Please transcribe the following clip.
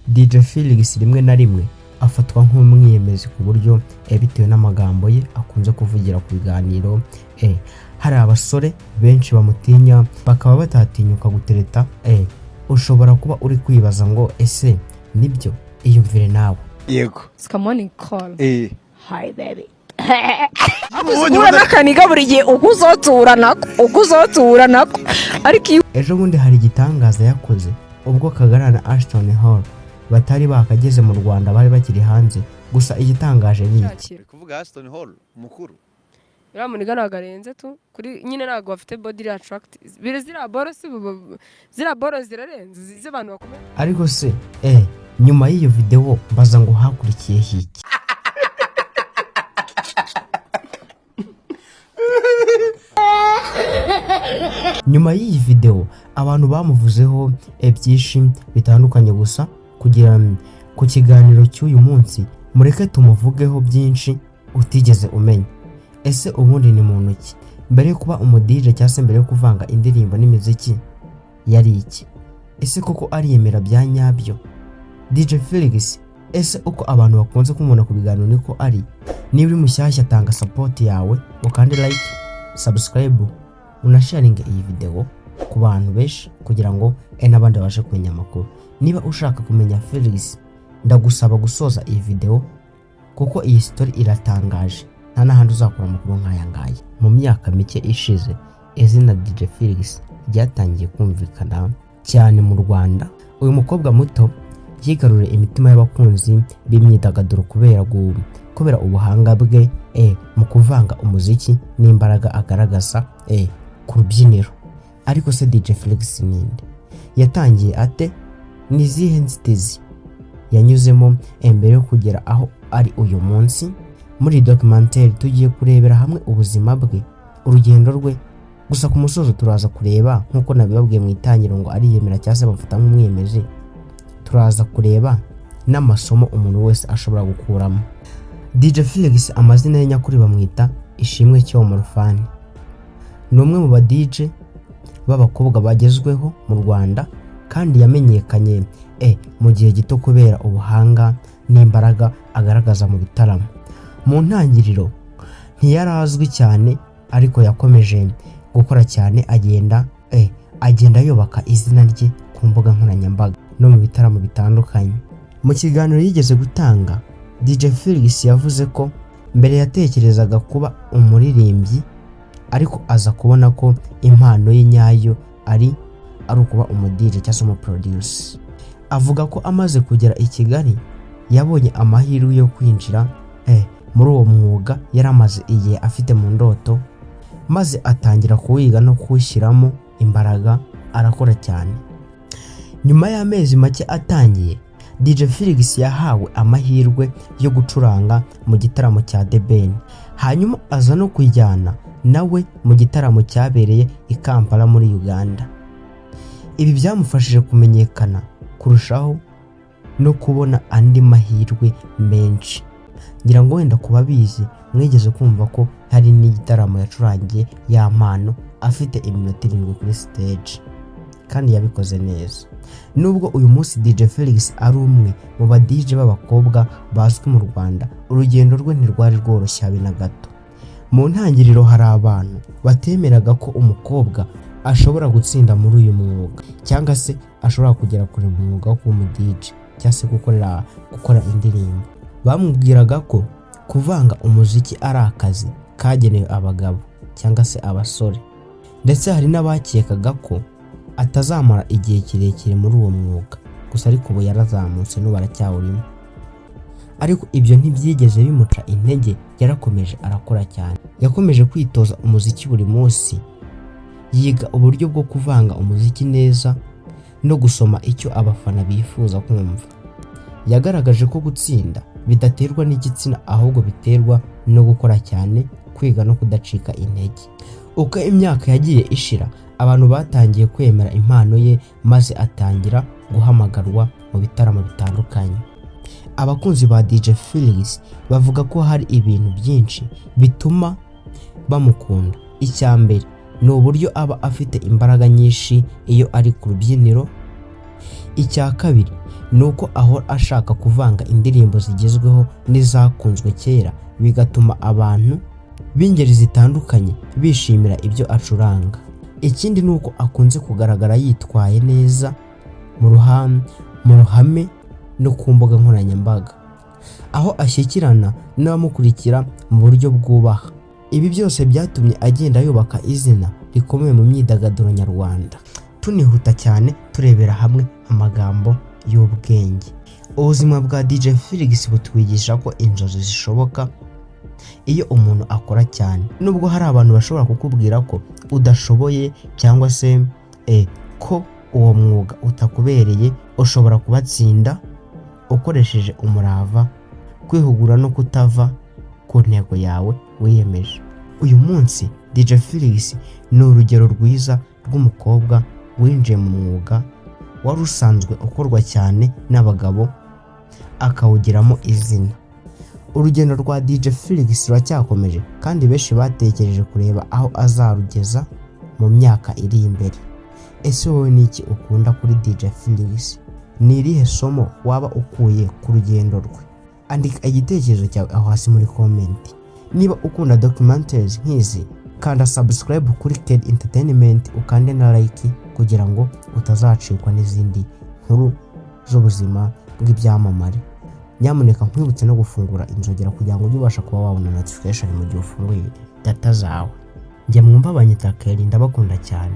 DJ Felix rimwe na rimwe afatwa nk'umwiyemezi ku buryo bitewe n'amagambo ye akunze kuvugira ku biganiro. Hari abasore benshi bamutinya bakaba batatinyuka gutereta. Ushobora kuba uri kwibaza ngo ese nibyo? Iyumvire nawe. Yego. Come on call. Hi baby. Ubona nakaniga buri gihe ukuzotura nako. Ariko ejo bundi hari igitangaza yakoze ubwo Kagara na Ashton Hall batari bakageze mu Rwanda, bari bakiri hanze. Gusa igitangaje ni iki? Kuvuga Ashton Hall mukuru uramuniga nagarenze tu kuri nyine nago bafite body attract bire zira boro zirarenze z'abantu bakomeye. Ariko se nyuma y'iyo video mbaza ngo hakurikiye hiki? Nyuma y'iyi video abantu bamuvuzeho byinshi bitandukanye, gusa kugira ku kiganiro cy'uyu munsi mureke tumuvugeho byinshi utigeze umenya. Ese ubundi ni muntu ki? Mbere yo kuba umudije cyangwa se mbere yo kuvanga indirimbo n'imiziki yari iki? Ese koko ariyemera bya nyabyo DJ Felix? Ese uko abantu bakunze kumubona ku biganiro niko ari? Niba uri mushyashya tanga support yawe ukandi like, subscribe, unasharinga iyi video ku bantu benshi kugira ngo n'abandi babashe kumenya amakuru. Niba ushaka kumenya Felix ndagusaba gusoza iyi video kuko iyi story iratangaje, nta n'ahandi uzakura amakuru nk'aya ngaya. Mu myaka mike ishize izina DJ Felix ryatangiye kumvikana cyane mu Rwanda. Uyu mukobwa muto yigaruriye imitima y'abakunzi b'imyidagaduro kubera ubuhanga bwe mu kuvanga umuziki n'imbaraga agaragaza ku rubyiniro. Ariko se DJ Felix ninde? Yatangiye ate? Nizihe nzitizi yanyuzemo mbere yo kugera aho ari uyu munsi? Muri documentary tugiye kurebera hamwe ubuzima bwe, urugendo rwe. Gusa ku musozo turaza kureba nkuko nabibabwiye mu itangiro ngo ariyemera cyangwa se bamufata nk'umwemezi. Turaza kureba n'amasomo umuntu wese ashobora gukuramo. DJ Felix amazina ye nyakuri bamwita Ishimwe Cyomorofani. Ni umwe mu ba DJ b'abakobwa bagezweho mu Rwanda kandi yamenyekanye mu gihe gito kubera ubuhanga n'imbaraga agaragaza mu bitaramo. Mu ntangiriro ntiyarazwi cyane, ariko yakomeje gukora cyane agenda yubaka izina rye ku mbuga nkoranyambaga no mu bitaramo bitandukanye. Mu kiganiro yigeze gutanga, DJ Felix yavuze ko mbere yatekerezaga kuba umuririmbyi, ariko aza kubona ko impano ye nyayo ari ukuba umudije cyangwa se umuproducer. Avuga ko amaze kugera i Kigali yabonye amahirwe yo kwinjira muri uwo mwuga yari amaze igihe afite mu ndoto, maze atangira kuwiga no kuwushyiramo imbaraga, arakora cyane. Nyuma y'amezi make atangiye, DJ Felix yahawe amahirwe yo gucuranga mu gitaramo cya The Ben, hanyuma aza no kujyana nawe mu gitaramo cyabereye i Kampala muri Uganda. Ibi byamufashije kumenyekana kurushaho no kubona andi mahirwe menshi. Ngira ngo wenda kuba bizi mwigeze kumva ko hari n'igitaramo yacurangiye y'amano afite iminota 7 kuri stage, kandi yabikoze neza. Nubwo uyu munsi DJ Felix ari umwe mu ba DJ b'abakobwa bazwi mu Rwanda, urugendo rwe ntirwari rworoshye habe na gato. Mu ntangiriro hari abantu batemeraga ko umukobwa ashobora gutsinda muri uyu mwuga cyangwa se ashobora kugera kure mu mwuga wo kuba DJ cyangwa se gukora indirimbo. Bamubwiraga ko kuvanga umuziki ari akazi kagenewe abagabo cyangwa se abasore, ndetse hari n'abakekaga ko atazamara igihe kirekire muri uwo mwuga. Gusa ariko ubu yarazamutse n'ubu aracyawurimo. Ariko ibyo ntibyigeze bimuca intege, yarakomeje arakora cyane. Yakomeje kwitoza umuziki buri munsi, yiga uburyo bwo kuvanga umuziki neza no gusoma icyo abafana bifuza kumva. Yagaragaje ko gutsinda bidaterwa n'igitsina, ahubwo biterwa no gukora cyane, kwiga no kudacika intege. Uko imyaka yagiye ishira, abantu batangiye kwemera impano ye, maze atangira guhamagarwa mu bitaramo bitandukanye. Abakunzi ba DJ Felix bavuga ko hari ibintu byinshi bituma bamukunda. Icyambere ni uburyo aba afite imbaraga nyinshi iyo ari ku rubyiniro, Icya kabiri ni uko ahora ashaka kuvanga indirimbo zigezweho n'izakunzwe kera, bigatuma abantu b'ingeri zitandukanye bishimira ibyo acuranga. Ikindi ni uko akunze kugaragara yitwaye neza mu ruhame no ku mbuga nkoranyambaga, aho ashyikirana n'abamukurikira mu buryo bwubaha. Ibi byose byatumye agenda yubaka izina rikomeye mu myidagaduro nyarwanda. Tunihuta cyane turebera hamwe amagambo y'ubwenge. Ubuzima bwa DJ Felix butwigisha ko inzozi zishoboka iyo umuntu akora cyane. Nubwo hari abantu bashobora kukubwira ko udashoboye cyangwa se ko uwo mwuga utakubereye, ushobora kubatsinda ukoresheje umurava, kwihugura no kutava ku ntego yawe wiyemeje. Uyu munsi DJ Felix ni urugero rwiza rw'umukobwa winjiye mu mwuga wari usanzwe ukorwa cyane n'abagabo akawugiramo izina. Urugendo rwa DJ Felix ruracyakomeje kandi benshi batekereje kureba aho azarugeza mu myaka iri imbere. Ese wowe ni iki ukunda kuri DJ Felix? Ni irihe somo waba ukuye ku rugendo rwe? Andika igitekerezo cyawe aho hasi muri comment. Niba ukunda documentaries nk'izi, kanda subscribe kuri KED Entertainment, ukande na like kugira ngo utazacikwa n'izindi nkuru z'ubuzima bw'ibyamamare. Nyamuneka nkwibutse no gufungura inzogera kugira ngo ujye ubasha kuba wabona notification mu gihe ufunguye data zawe. Njye mwumva abanyita KED, ndabakunda cyane.